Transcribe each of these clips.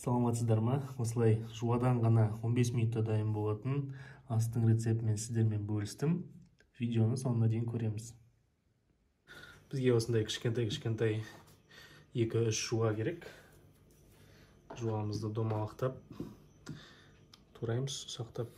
Саламатсыздар ма? Осылай жуадан ғана 15 минутта дайын болатын астың рецептімен сіздермен бөлістім. Видеоны соңына дейін көреміз. Бізге осындай кішкентай 2-3 жуа керек. Жуамызды домалақтап тураймыз, ұсақтап.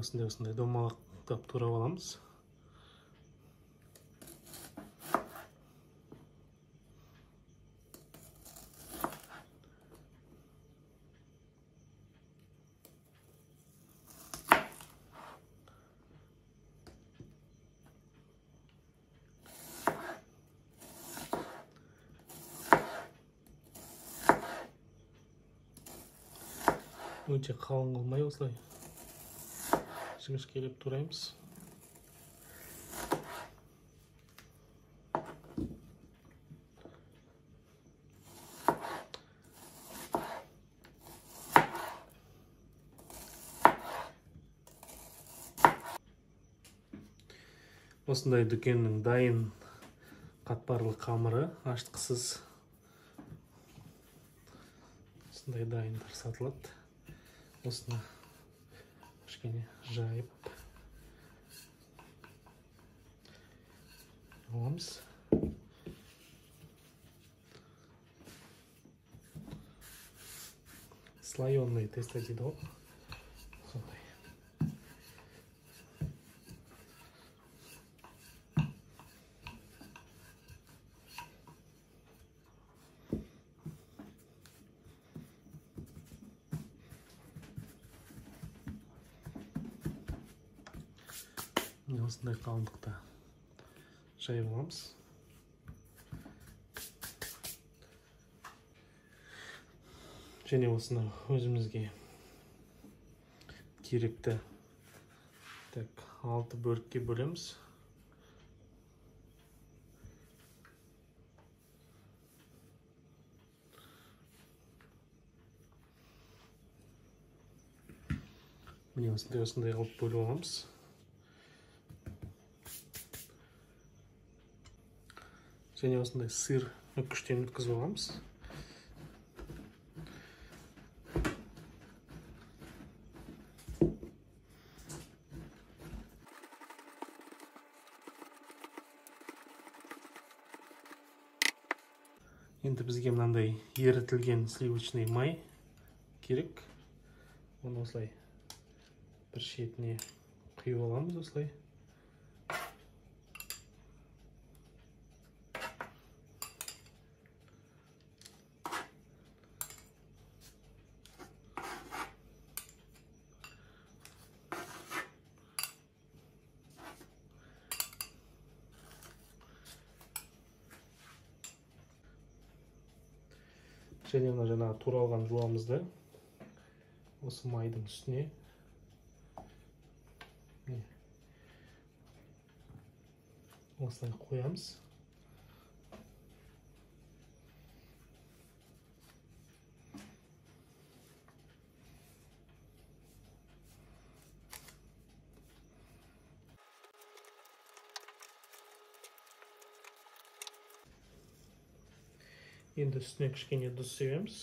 Осындай домалақтап турап аламыз. Өте қалың қылмай осылай жіңішкелеп тураймыз. Осындай дүкеннің дайын қатпарлы қамыры, ашытқысыз осындай дайындар сатылады. Осыны кішкене жайып аламыз. Слоёный тесто дейді ғой. Сондай. Осындай қалыңдықта жайып аламыз. Және осыны өзімізге керекті 6 бөлікке бөлеміз. Міне осындай қылып бөліп аламыз. Және осындай сыр үккіштен өткізіп аламыз. Енді бізге мынандай ерітілген сливочный май керек. Оны осылай бір шетіне құйып аламыз осылай. Және жаңағы туралған жуамызды осы майдың үстіне осылай қоямыз. Енді үстіне кішкене тұз себеміз.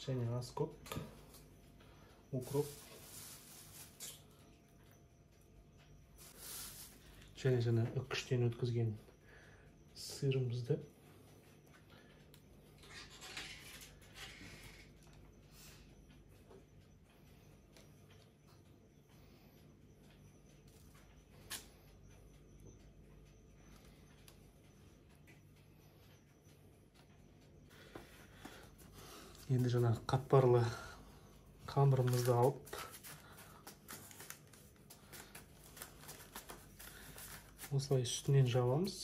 Және аскоп, укроп. Және үккіштен өткізген сырымызды енді жаңағы қатпарлы қамырымызды алып осылай үстінен жабамыз.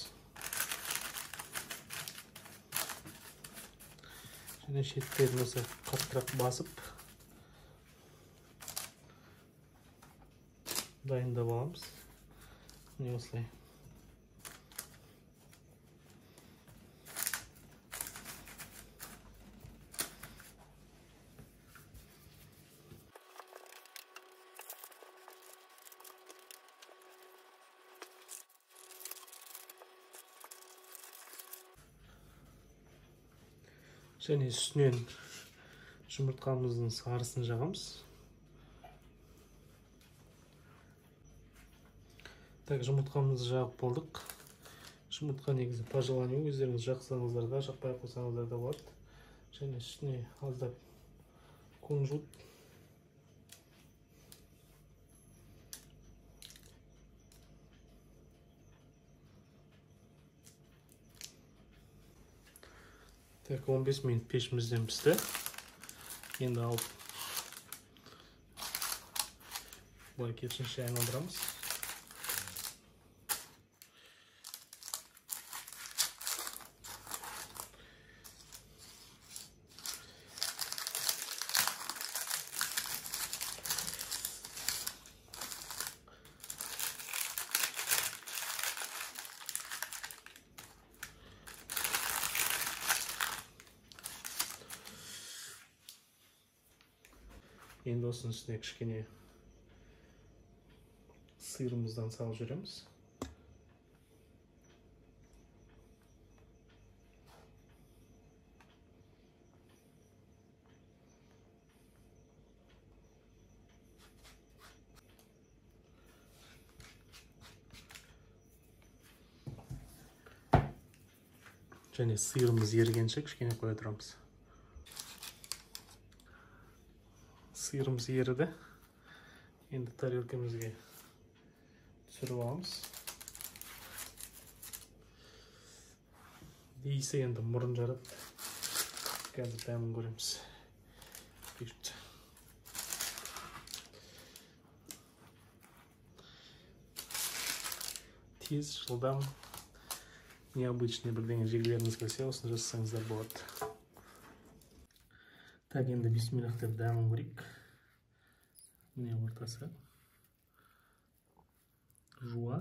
Және шеттерін осы қаттырақ басып дайындап аламыз. Міне осылай. Және үстінен жұмыртқамыздың сарысын жағамыз. Так, жұмыртқамызды жағып болдық. Жұмыртқа негізі по желанию, өздеріңіз жақсаңыздар да, жақпай қойсаңыздар да болады. Және үстіне аздап кунжут. Так, 15 минут пешімізден пісті. Енді алып былай кетшінше айналдырамыз. Енді осының үстіне кішкене сырымыздан салып жүреміз. Және сырымыз ергенше кішкене қоя тұрамыз. Сырымыз еріді. Енді тарелкамызға түсіріп аламыз. Дейсі енді мұрын жарып, қазір дәмін көреміз. Тез, жылдам, необычный бірдеңе жегілеріңіз келсе, осыны жасасаңыздар болады. Так, енді бисмиллах деп дәмін көрейік. Міне ортасы. Жуа.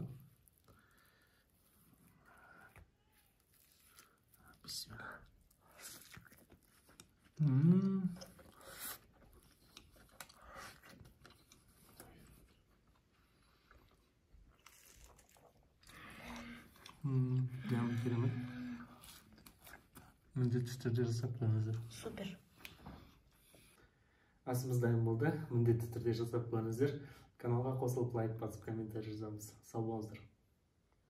Бисмиллах. Дәмі керемет. Міндетті түрде жасап қойыңыздар. Супер. Асымыз дайын болды. Міндетті түрде жасап қойыңыздар. Каналға қосылып, лайк басып, комментарий жазамыз. Сау болыңыздар.